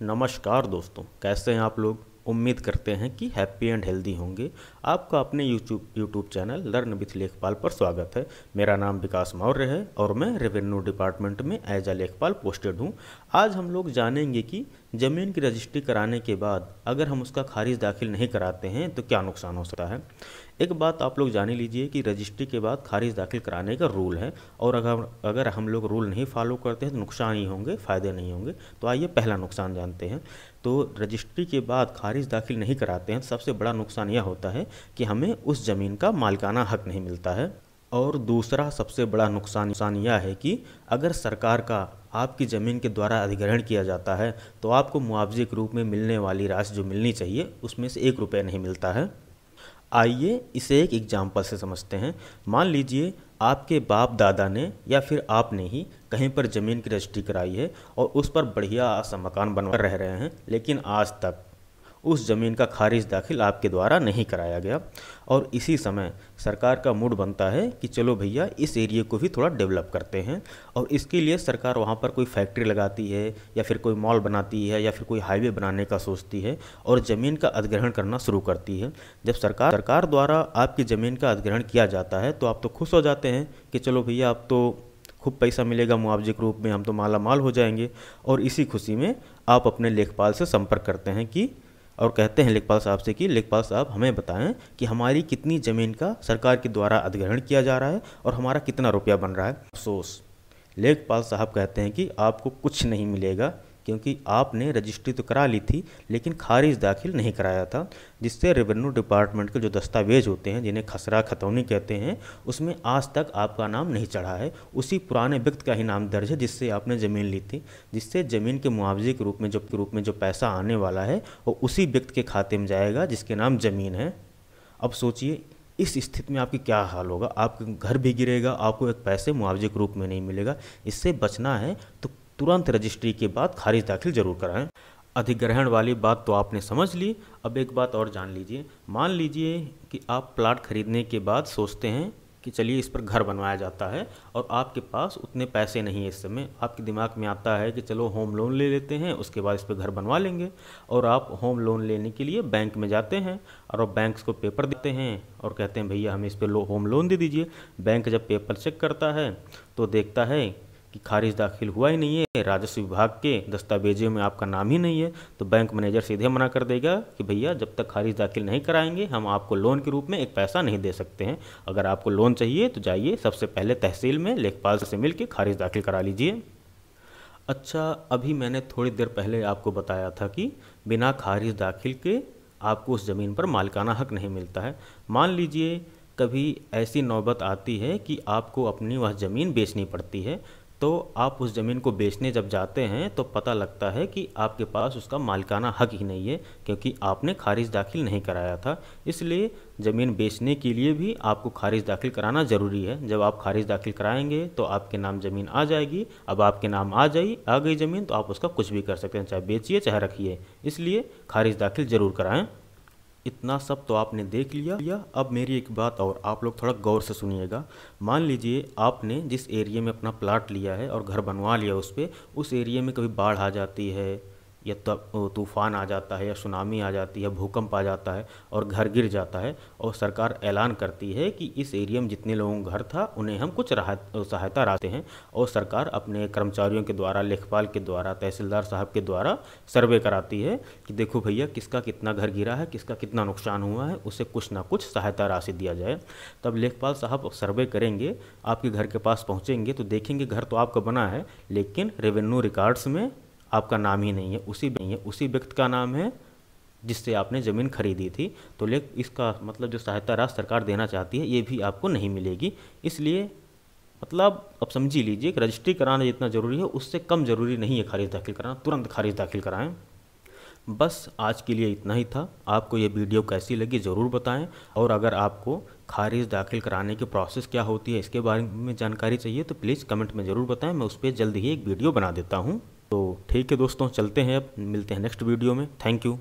नमस्कार दोस्तों, कैसे हैं आप लोग। उम्मीद करते हैं कि हैप्पी एंड हेल्दी होंगे। आपका अपने यूट्यूब चैनल लर्न विथ लेखपाल पर स्वागत है। मेरा नाम विकास मौर्य है और मैं रेवेन्यू डिपार्टमेंट में एज अ लेखपाल पोस्टेड हूं। आज हम लोग जानेंगे कि ज़मीन की रजिस्ट्री कराने के बाद अगर हम उसका खारिज दाखिल नहीं कराते हैं तो क्या नुकसान हो सकता है। एक बात आप लोग जान लीजिए कि रजिस्ट्री के बाद खारिज दाखिल कराने का रूल है, और अगर हम लोग रूल नहीं फॉलो करते हैं तो नुकसान ही होंगे, फ़ायदे नहीं होंगे। तो आइए पहला नुकसान जानते हैं। तो रजिस्ट्री के बाद खारिज दाखिल नहीं कराते हैं, सबसे बड़ा नुकसान यह होता है कि हमें उस ज़मीन का मालिकाना हक नहीं मिलता है। और दूसरा सबसे बड़ा नुकसान यह है कि अगर सरकार का आपकी ज़मीन के द्वारा अधिग्रहण किया जाता है तो आपको मुआवजे के रूप में मिलने वाली राशि जो मिलनी चाहिए उसमें से 1 रुपये नहीं मिलता है। आइए इसे एक एग्जाम्पल से समझते हैं। मान लीजिए आपके बाप दादा ने या फिर आपने ही कहीं पर ज़मीन की रजिस्ट्री कराई है और उस पर बढ़िया सा मकान बनवा रह रहे हैं, लेकिन आज तक उस ज़मीन का खारिज दाखिल आपके द्वारा नहीं कराया गया। और इसी समय सरकार का मूड बनता है कि चलो भैया इस एरिया को भी थोड़ा डेवलप करते हैं, और इसके लिए सरकार वहाँ पर कोई फैक्ट्री लगाती है या फिर कोई मॉल बनाती है या फिर कोई हाईवे बनाने का सोचती है और ज़मीन का अधिग्रहण करना शुरू करती है। जब सरकार द्वारा आपकी ज़मीन का अधिग्रहण किया जाता है तो आप तो खुश हो जाते हैं कि चलो भैया अब तो खूब पैसा मिलेगा मुआवजे के रूप में, हम तो माला माल हो जाएंगे। और इसी खुशी में आप अपने लेखपाल से संपर्क करते हैं कि और कहते हैं लेखपाल साहब से कि लेखपाल साहब हमें बताएं कि हमारी कितनी ज़मीन का सरकार के द्वारा अधिग्रहण किया जा रहा है और हमारा कितना रुपया बन रहा है। अफसोस, लेखपाल साहब कहते हैं कि आपको कुछ नहीं मिलेगा, क्योंकि आपने रजिस्ट्री तो करा ली थी लेकिन खारिज दाखिल नहीं कराया था, जिससे रेवेन्यू डिपार्टमेंट के जो दस्तावेज होते हैं जिन्हें खसरा खतौनी कहते हैं उसमें आज तक आपका नाम नहीं चढ़ा है। उसी पुराने व्यक्ति का ही नाम दर्ज है जिससे आपने ज़मीन ली थी, जिससे ज़मीन के मुआवजे के रूप में जो पैसा आने वाला है वो उसी व्यक्ति के खाते में जाएगा जिसके नाम ज़मीन है। अब सोचिए इस स्थिति में आपकी क्या हाल होगा। आपका घर भी गिरेगा, आपको एक पैसे मुआवजे के रूप में नहीं मिलेगा। इससे बचना है तो तुरंत रजिस्ट्री के बाद खारिज दाखिल जरूर कराएं। अधिग्रहण वाली बात तो आपने समझ ली। अब एक बात और जान लीजिए। मान लीजिए कि आप प्लाट खरीदने के बाद सोचते हैं कि चलिए इस पर घर बनवाया जाता है और आपके पास उतने पैसे नहीं है। इस समय आपके दिमाग में आता है कि चलो होम लोन ले लेते हैं, उसके बाद इस पर घर बनवा लेंगे। और आप होम लोन लेने के लिए बैंक में जाते हैं और आप बैंक को पेपर देते हैं और कहते हैं भैया हमें इस पर होम लोन दे दीजिए। बैंक जब पेपर चेक करता है तो देखता है कि खारिज दाखिल हुआ ही नहीं है, राजस्व विभाग के दस्तावेजों में आपका नाम ही नहीं है। तो बैंक मैनेजर सीधे मना कर देगा कि भैया जब तक खारिज दाखिल नहीं कराएंगे हम आपको लोन के रूप में एक पैसा नहीं दे सकते हैं। अगर आपको लोन चाहिए तो जाइए सबसे पहले तहसील में लेखपाल से मिल के खारिज दाखिल करा लीजिए। अच्छा, अभी मैंने थोड़ी देर पहले आपको बताया था कि बिना खारिज दाखिल के आपको उस ज़मीन पर मालिकाना हक नहीं मिलता है। मान लीजिए कभी ऐसी नौबत आती है कि आपको अपनी वह ज़मीन बेचनी पड़ती है, तो आप उस ज़मीन को बेचने जब जाते हैं तो पता लगता है कि आपके पास उसका मालिकाना हक ही नहीं है, क्योंकि आपने खारिज दाखिल नहीं कराया था। इसलिए ज़मीन बेचने के लिए भी आपको खारिज दाखिल कराना ज़रूरी है। जब आप खारिज दाखिल कराएंगे तो आपके नाम ज़मीन आ जाएगी। अब आपके नाम आ गई ज़मीन तो आप उसका कुछ भी कर सकते हैं, चाहे बेचिए चाहे रखिए। इसलिए खारिज दाखिल ज़रूर कराएँ। इतना सब तो आपने देख लिया। अब मेरी एक बात और आप लोग थोड़ा गौर से सुनिएगा। मान लीजिए आपने जिस एरिया में अपना प्लाट लिया है और घर बनवा लिया उस पर, उस एरिया में कभी बाढ़ आ जाती है या तूफ़ान आ जाता है या सुनामी आ जाती है, भूकंप आ जाता है और घर गिर जाता है, और सरकार ऐलान करती है कि इस एरिया में जितने लोगों का घर था उन्हें हम कुछ सहायता राशि हैं। और सरकार अपने कर्मचारियों के द्वारा, लेखपाल के द्वारा, तहसीलदार साहब के द्वारा सर्वे कराती है कि देखो भैया किसका कितना घर गिरा है, किसका कितना नुकसान हुआ है, उसे कुछ ना कुछ सहायता राशि दिया जाए। तब लेखपाल साहब सर्वे करेंगे, आपके घर के पास पहुँचेंगे तो देखेंगे घर तो आपका बना है लेकिन रेवेन्यू रिकॉर्ड्स में आपका नाम ही नहीं है, उसी व्यक्ति का नाम है जिससे आपने ज़मीन खरीदी थी। तो इसका मतलब जो सहायता राशि सरकार देना चाहती है ये भी आपको नहीं मिलेगी। इसलिए मतलब अब समझ ही लीजिए कि रजिस्ट्री कराना जितना ज़रूरी है उससे कम ज़रूरी नहीं है खारिज दाखिल कराना। तुरंत खारिज दाखिल कराएं। बस आज के लिए इतना ही था। आपको ये वीडियो कैसी लगी ज़रूर बताएं, और अगर आपको खारिज दाखिल कराने की प्रोसेस क्या होती है इसके बारे में जानकारी चाहिए तो प्लीज़ कमेंट में ज़रूर बताएं। मैं उस पर जल्द ही एक वीडियो बना देता हूँ। तो ठीक है दोस्तों, चलते हैं, अब मिलते हैं नेक्स्ट वीडियो में। Thank you.